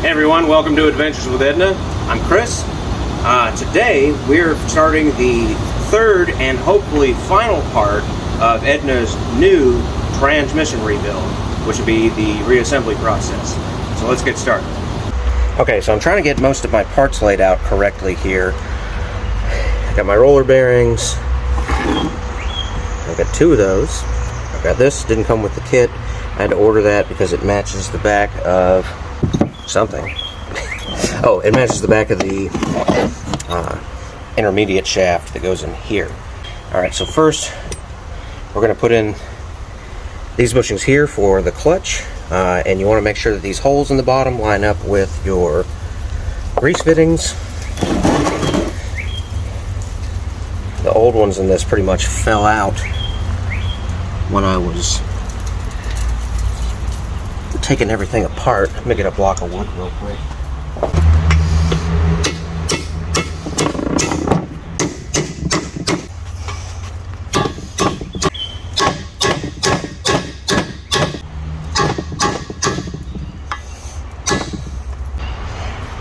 Hey everyone, welcome to Adventures with Edna. I'm Chris. Today we're starting the third and hopefully final part of Edna's new transmission rebuild, which will be the reassembly process. So let's get started. Okay, so I'm trying to get most of my parts laid out correctly here. I got my roller bearings. I've got two of those. I've got this, didn't come with the kit. I had to order that because it matches the back of something. Oh, it matches the back of the intermediate shaft that goes in here. Alright, so first we're going to put in these bushings here for the clutch, and you want to make sure that these holes in the bottom line up with your grease fittings. The old ones in this pretty much fell out when I was taking everything apart. Let me get a block of wood real quick.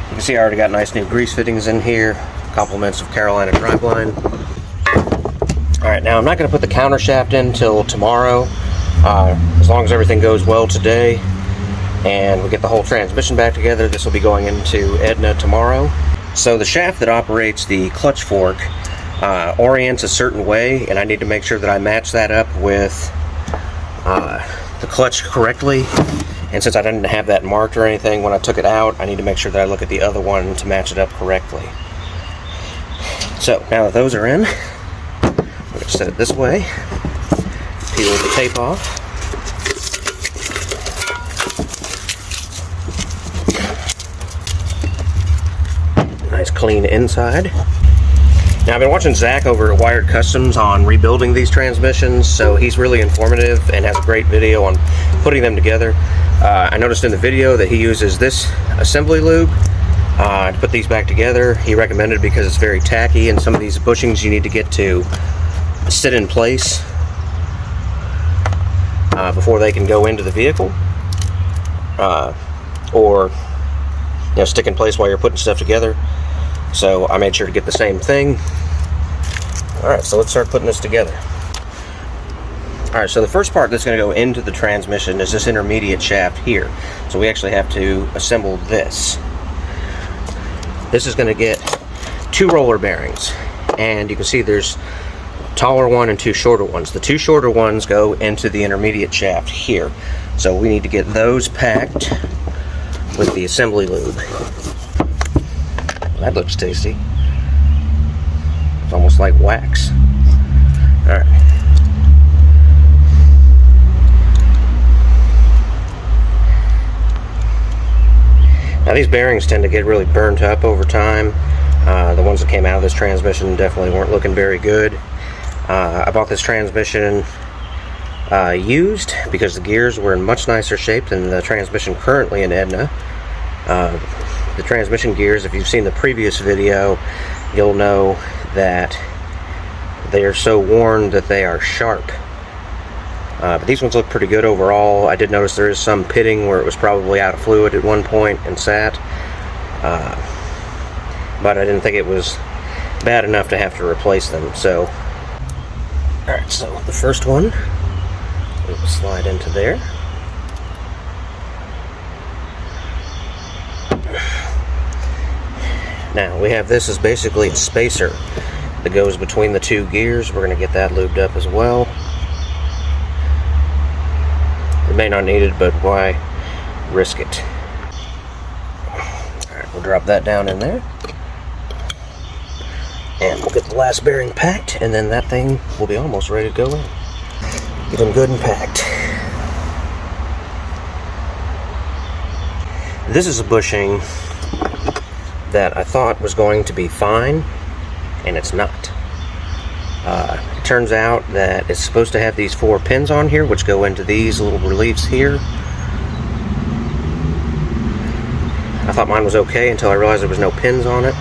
You can see I already got nice new grease fittings in here, compliments of Carolina driveline. Alright, now I'm not going to put the counter shaft in till tomorrow, as long as everything goes well today and we get the whole transmission back together. This will be going into Edna tomorrow. So the shaft that operates the clutch fork orients a certain way, and I need to make sure that I match that up with the clutch correctly. And since I didn't have that marked or anything when I took it out, I need to make sure that I look at the other one to match it up correctly. So now that those are in, we're going to set it this way, peel the tape off. Nice clean inside. Now I've been watching Zach over at Wired Customs on rebuilding these transmissions, so he's really informative and has a great video on putting them together. I noticed in the video that he uses this assembly lube to put these back together. He recommended it because it's very tacky, and some of these bushings you need to get to sit in place before they can go into the vehicle, or stick in place while you're putting stuff together. So I made sure to get the same thing. Alright, so let's start putting this together. Alright, so the first part that's going to go into the transmission is this intermediate shaft here. So we actually have to assemble this. This is going to get two roller bearings, and you can see there's a taller one and two shorter ones. The two shorter ones go into the intermediate shaft here. So we need to get those packed with the assembly lube. That looks tasty. It's almost like wax. Alright. Now these bearings tend to get really burnt up over time. The ones that came out of this transmission definitely weren't looking very good. I bought this transmission used because the gears were in much nicer shape than the transmission currently in Edna. The transmission gears, if you've seen the previous video, you'll know that they are so worn that they are sharp. But these ones look pretty good overall. I did notice there is some pitting where it was probably out of fluid at one point and sat. But I didn't think it was bad enough to have to replace them. So, alright, so the first one will slide into there. Now we have this as basically a spacer that goes between the two gears. We're going to get that lubed up as well. It may not need it, but why risk it? Alright, we'll drop that down in there. And we'll get the last bearing packed, and then that thing will be almost ready to go in. Get them good and packed. This is a bushing that I thought was going to be fine, and it's not. It turns out that it's supposed to have these 4 pins on here, which go into these little reliefs here. I thought mine was okay until I realized there was no pins on it.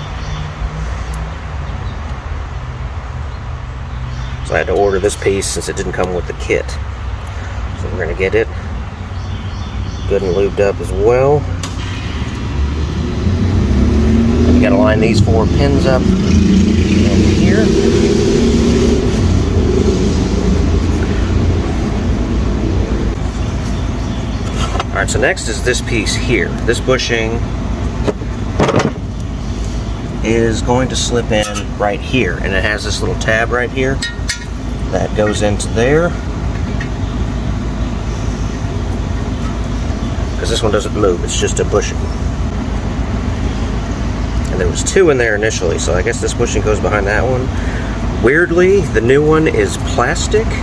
So I had to order this piece since it didn't come with the kit. So we're going to get it good and lubed up as well. got to line these 4 pins up in here. Alright, so next is this piece here. This bushing is going to slip in right here, and it has this little tab right here that goes into there. Because this one doesn't move, it's just a bushing. And there was 2 in there initially, so I guess this bushing goes behind that one. Weirdly, the new one is plastic. I'm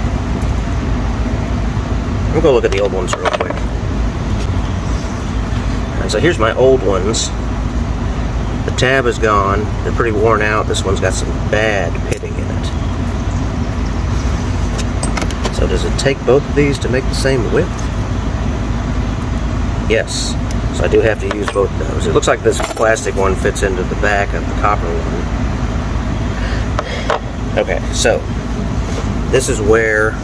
gonna go look at the old ones real quick. And so here's my old ones. The tab is gone. They're pretty worn out. This one's got some bad pitting in it. So does it take both of these to make the same width? Yes. So I do have to use both of those. It looks like this plastic one fits into the back of the copper one. Okay, so this is where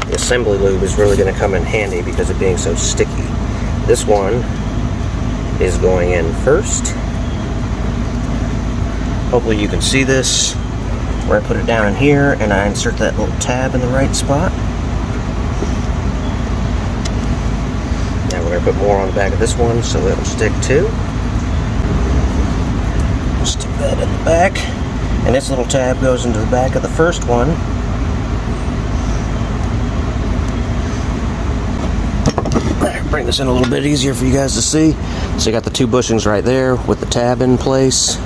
the assembly lube is really going to come in handy because of being so sticky. This one is going in first. Hopefully you can see this, where I put it down in here and I insert that little tab in the right spot. Now we're going to put more on the back of this one so it'll stick too. Stick that in the back, and this little tab goes into the back of the first one. Bring this in a little bit easier for you guys to see. So you got the 2 bushings right there with the tab in place.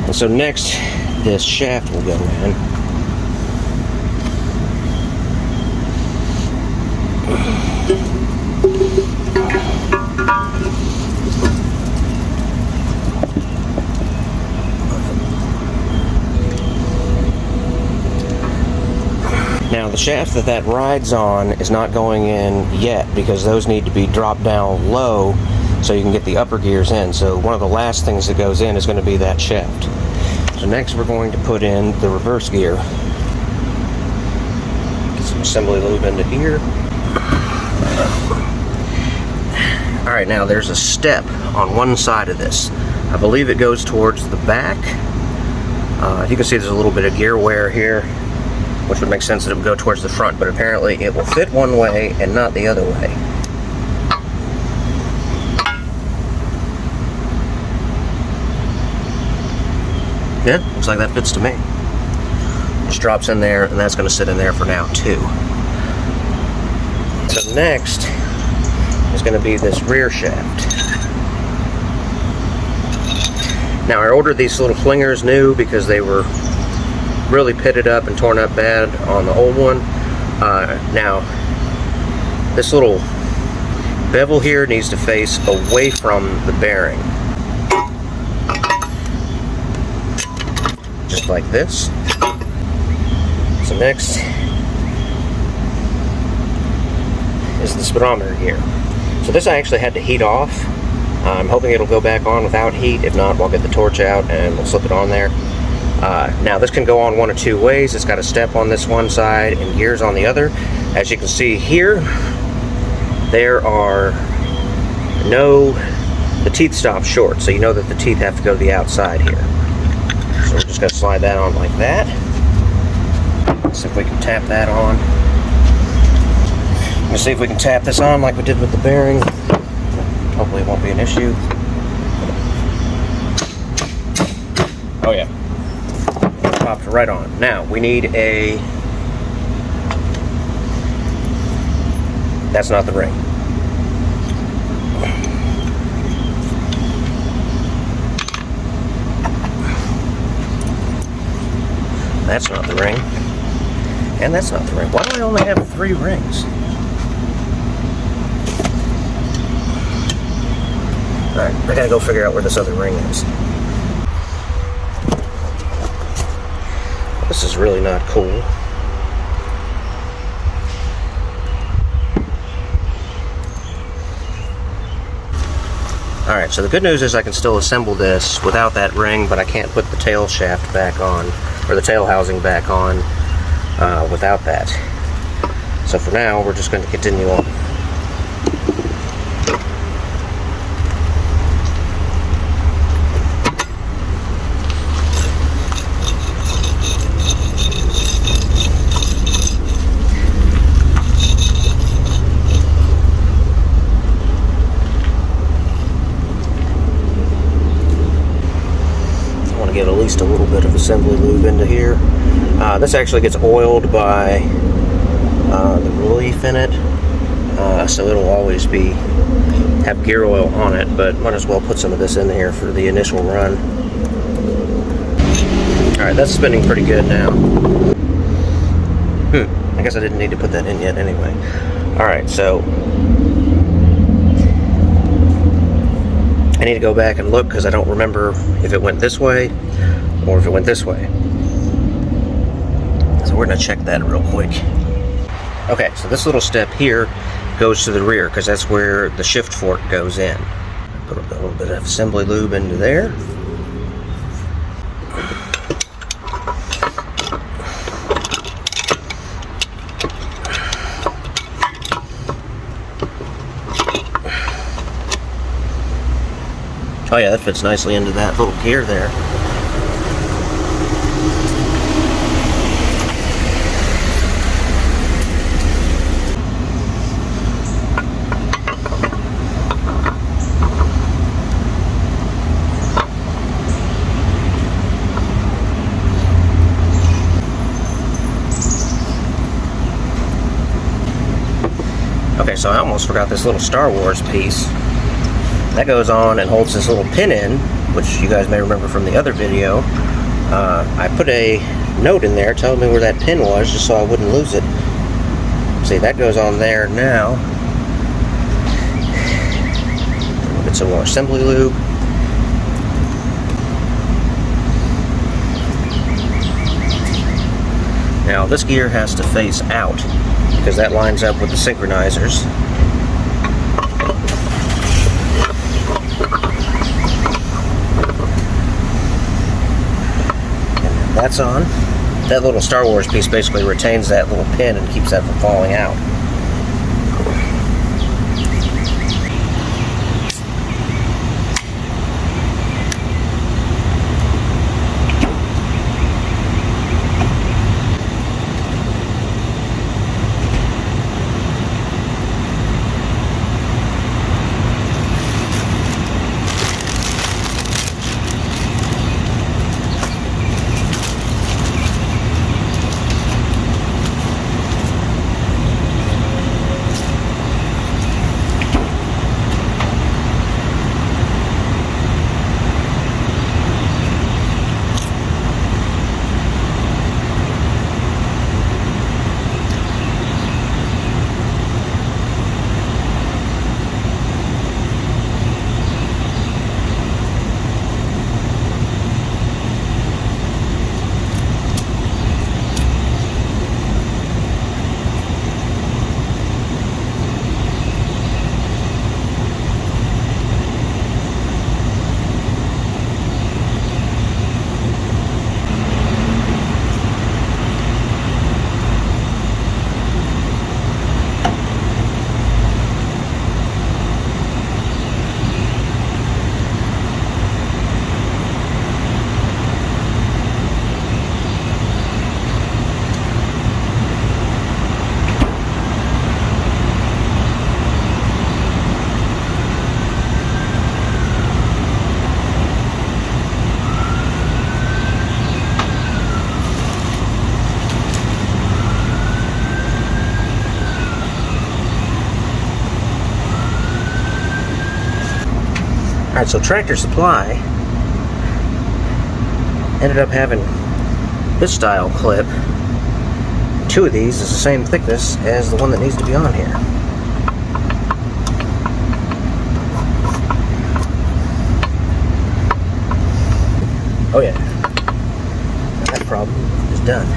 And so next, this shaft will go in. Now the shaft that rides on is not going in yet because those need to be dropped down low so you can get the upper gears in. So one of the last things that goes in is going to be that shaft. So next we're going to put in the reverse gear. Get some assembly lube into here. Alright, now there's a step on one side of this. I believe it goes towards the back. You can see there's a little bit of gear wear here, which would make sense that it would go towards the front, but apparently it will fit one way and not the other way. Yeah, looks like that fits to me. Just drops in there, and that's going to sit in there for now too. So next is going to be this rear shaft. Now I ordered these little flingers new because they were really pitted up and torn up bad on the old one. Now this little bevel here needs to face away from the bearing, just like this. So next is the speedometer here. So this I actually had to heat off. I'm hoping it'll go back on without heat. If not, we'll get the torch out and we'll slip it on there. Now this can go on one of 2 ways. It's got a step on this one side and gears on the other. As you can see here, there are the teeth stop short, so you know that the teeth have to go to the outside here. So we're just going to slide that on like that. Let's see if we can tap that on. Let's see if we can tap this on like we did with the bearing. Hopefully it won't be an issue. Oh yeah. Popped right on. Now we need a... That's not the ring. That's not the ring. And that's not the ring. Why do I only have 3 rings? Alright, I gotta go figure out where this other ring is. This is really not cool. Alright, so the good news is I can still assemble this without that ring, but I can't put the tail shaft back on, or the tail housing back on, without that. So for now, we're just going to continue on. a little bit of assembly lube into here. This actually gets oiled by the relief in it, so it'll always have gear oil on it, but might as well put some of this in here for the initial run. Alright, that's spinning pretty good now. I guess I didn't need to put that in yet anyway. Alright, so I need to go back and look because I don't remember if it went this way or if it went this way. So we're going to check that real quick. Okay, so this little step here goes to the rear because that's where the shift fork goes in. Put a little bit of assembly lube into there. Oh yeah, that fits nicely into that little gear there. Okay, so I almost forgot this little Star Wars piece. That goes on and holds this little pin in, which you guys may remember from the other video. I put a note in there telling me where that pin was just so I wouldn't lose it. See, that goes on there now. We'll get some more assembly lube. Now this gear has to face out because that lines up with the synchronizers. That's on. That little Star Wars piece basically retains that little pin and keeps that from falling out. Alright, so Tractor Supply ended up having this style clip. Two of these is the same thickness as the one that needs to be on here. Oh yeah, that problem is done.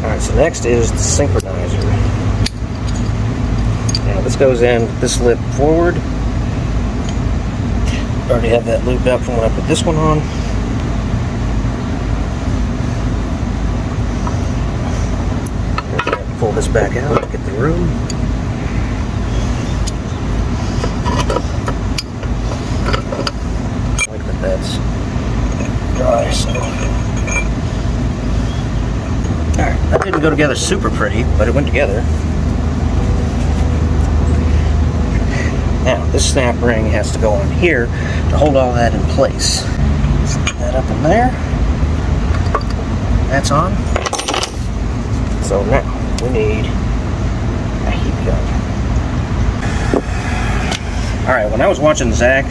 Alright, so next is the synchronizer. Now this goes in with this lip forward. Already have that lubed up from when I put this one on. Pull this back out to get the room. I like that that's dry, so. Alright, that didn't go together super pretty, but it went together. Now, this snap ring has to go on here to hold all that in place. Let's get that up in there. That's on. So now, we need a heat gun. Alright, when I was watching Zach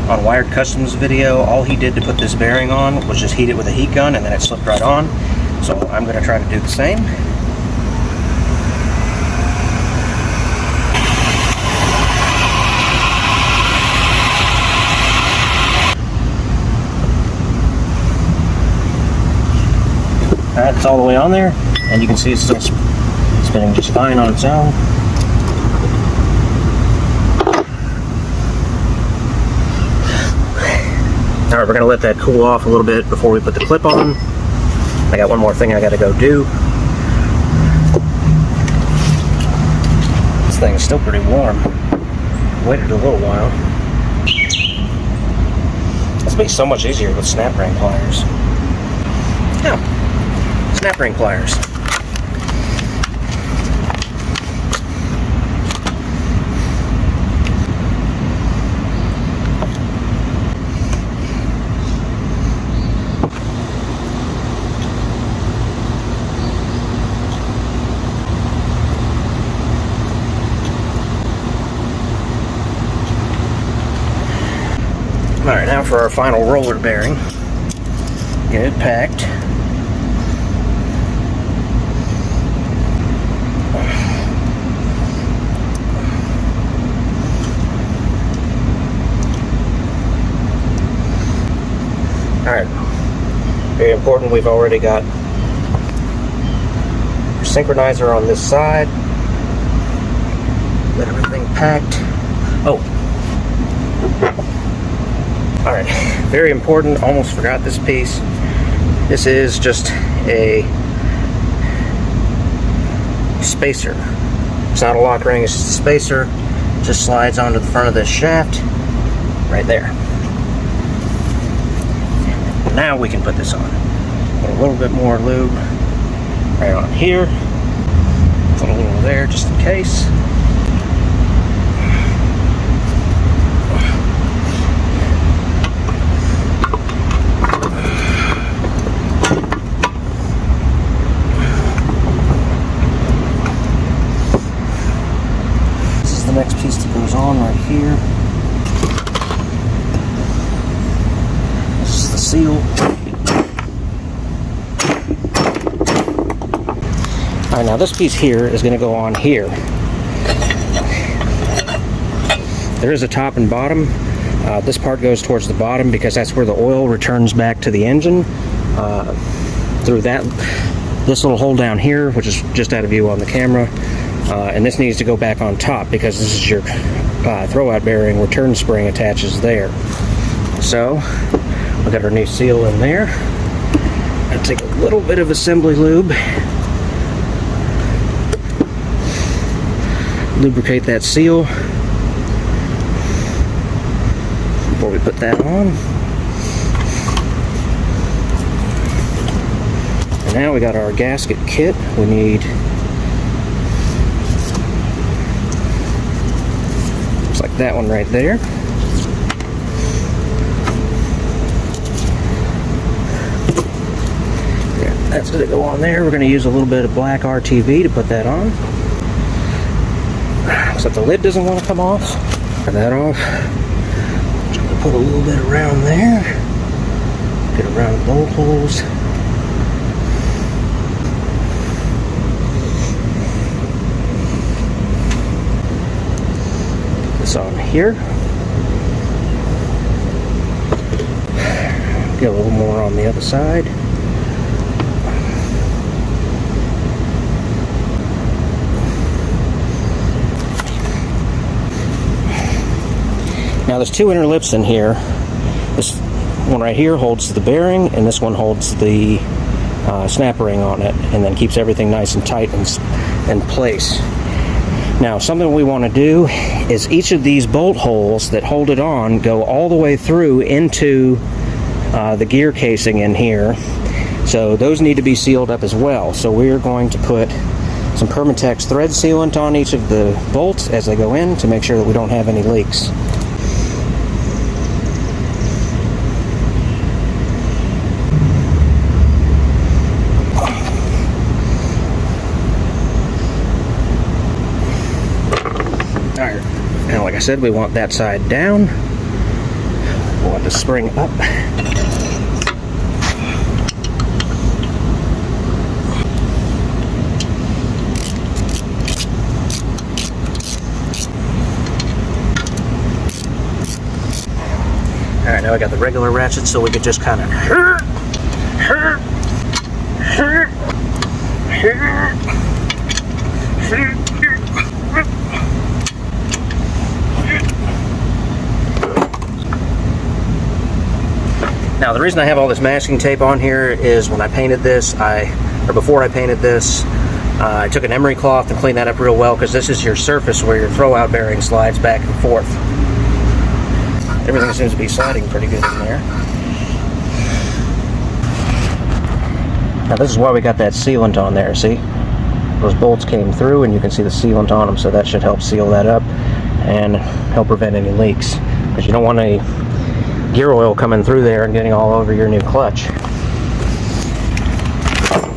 on Wired Customs video, all he did to put this bearing on was just heat it with a heat gun and then it slipped right on. So I'm going to try to do the same. Alright, it's all the way on there, and you can see it's still spinning just fine on its own. Alright, we're going to let that cool off a little bit before we put the clip on. I got one more thing I got to go do. This thing is still pretty warm. Waited a little while. This will be so much easier with snap ring pliers. Now, snap ring pliers. Alright, now for our final roller bearing. Get it packed. Alright, very important, we've already got our synchronizer on this side. Got everything packed. Oh. Alright, very important, almost forgot this piece. This is just a spacer. It's not a lock ring, it's just a spacer. It just slides onto the front of this shaft, right there. Now we can put this on. Put a little bit more lube right on here. Put a little there just in case. This is the next piece that goes on right here. The seal. Alright, now this piece here is going to go on here. There is a top and bottom. This part goes towards the bottom because that's where the oil returns back to the engine. Through this little hole down here, which is just out of view on the camera. And this needs to go back on top because this is your throwout bearing. Return spring attaches there. So, we got our new seal in there. I'll take a little bit of assembly lube. Lubricate that seal before we put that on. And now we got our gasket kit. We need, looks like that one right there. That's going to go on there. We're going to use a little bit of black RTV to put that on. Except the lid doesn't want to come off. Get that off. Just going to put a little bit around there. Get around the bolt holes. Put this on here. Get a little more on the other side. Now there's two inner lips in here. This one right here holds the bearing, and this one holds the snap ring on it, and then keeps everything nice and tight and in place. Now something we want to do is each of these bolt holes that hold it on go all the way through into the gear casing in here. So those need to be sealed up as well. So we're going to put some Permatex thread sealant on each of the bolts as they go in to make sure that we don't have any leaks. Alright, now like I said, we want that side down. We want the spring up. Alright, now I got the regular ratchet, so we could just kind of Now the reason I have all this masking tape on here is when I painted this, before I painted this, I took an emery cloth and cleaned that up real well, because this is your surface where your throwout bearing slides back and forth. Everything seems to be sliding pretty good in there. Now this is why we got that sealant on there, see? Those bolts came through and you can see the sealant on them, so that should help seal that up and help prevent any leaks. Because you don't want any gear oil coming through there and getting all over your new clutch.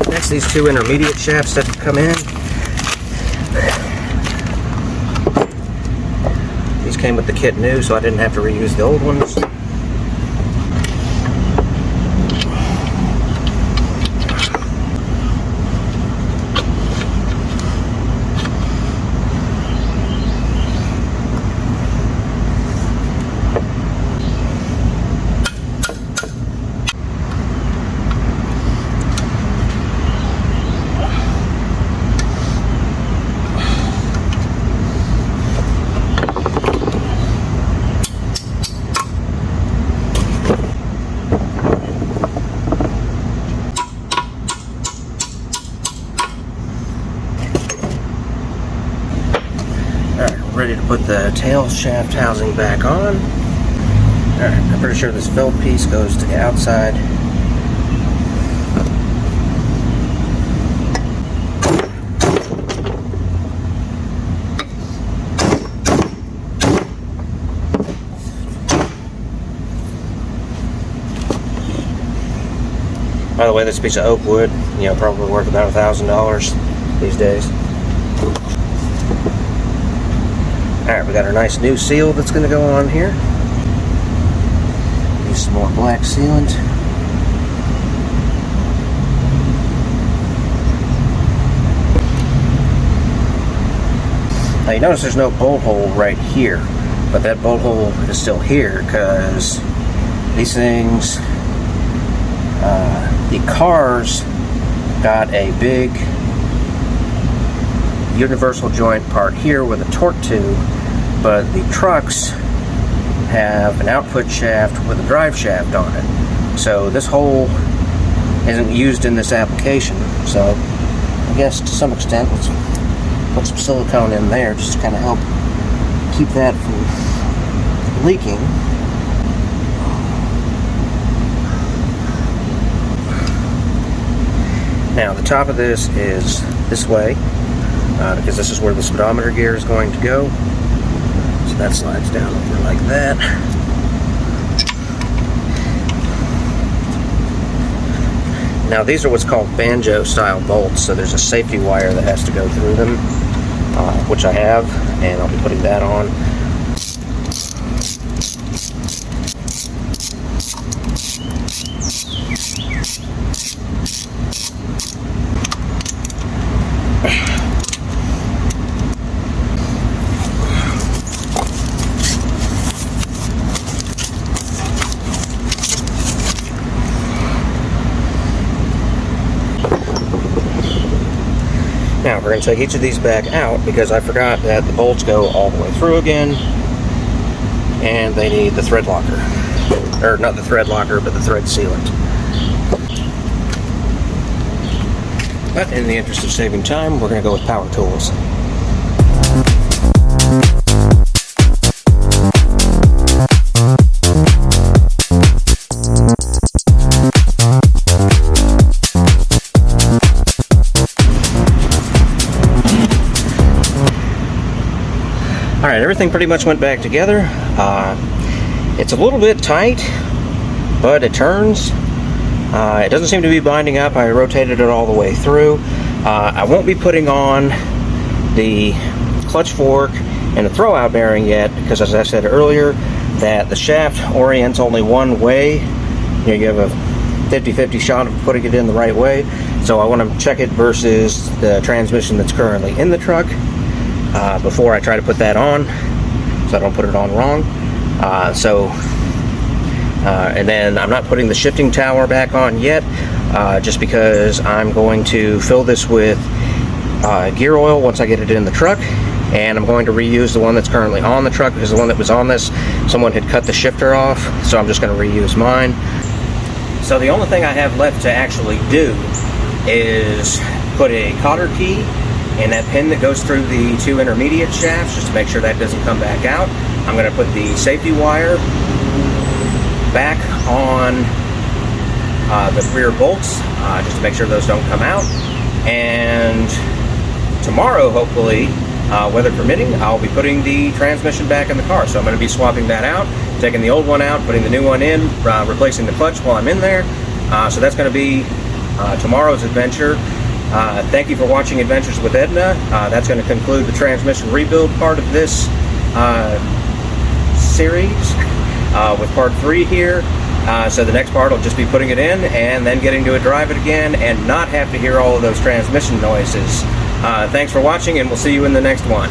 Next, these two intermediate shafts that come in. These came with the kit new, so I didn't have to reuse the old ones. Ready to put the tail shaft housing back on. Alright, I'm pretty sure this felt piece goes to the outside. By the way, this piece of oak wood, probably worth about $1,000 these days. Alright, we got our nice new seal that's going to go on here. Use some more black sealant. Now you notice there's no bolt hole right here, but that bolt hole is still here because these things, the cars got a big universal joint part here with a torque tube, but the trucks have an output shaft with a drive shaft on it. So this hole isn't used in this application. So I guess to some extent, let's put some silicone in there just to kind of help keep that from leaking. Now the top of this is this way, because this is where the speedometer gear is going to go. So that slides down over like that. Now these are what's called banjo style bolts, so there's a safety wire that has to go through them, which I have, and I'll be putting that on. Now we're going to take each of these back out because I forgot that the bolts go all the way through again, and they need the thread locker. Or not the thread locker, but the thread sealant. But in the interest of saving time, we're going to go with power tools. Alright, everything pretty much went back together. It's a little bit tight, but it turns. It doesn't seem to be binding up. I rotated it all the way through. I won't be putting on the clutch fork and the throwout bearing yet, because as I said earlier, that the shaft orients only one way. You have a 50-50 shot of putting it in the right way. So I want to check it versus the transmission that's currently in the truck before I try to put that on, so I don't put it on wrong. And then I'm not putting the shifting tower back on yet, just because I'm going to fill this with gear oil once I get it in the truck, and I'm going to reuse the one that's currently on the truck, because the one that was on this, someone had cut the shifter off, so I'm just going to reuse mine. So the only thing I have left to actually do is put a cotter key in that pin that goes through the two intermediate shafts, just to make sure that doesn't come back out. I'm going to put the safety wire back on the rear bolts, just to make sure those don't come out. And tomorrow, hopefully, weather permitting, I'll be putting the transmission back in the car. So I'm going to be swapping that out, taking the old one out, putting the new one in, replacing the clutch while I'm in there. So that's going to be tomorrow's adventure. Thank you for watching Adventures with Edna. That's going to conclude the transmission rebuild part of this series with part 3 here. So the next part will just be putting it in and then getting to drive it again and not have to hear all of those transmission noises. Thanks for watching, and we'll see you in the next one.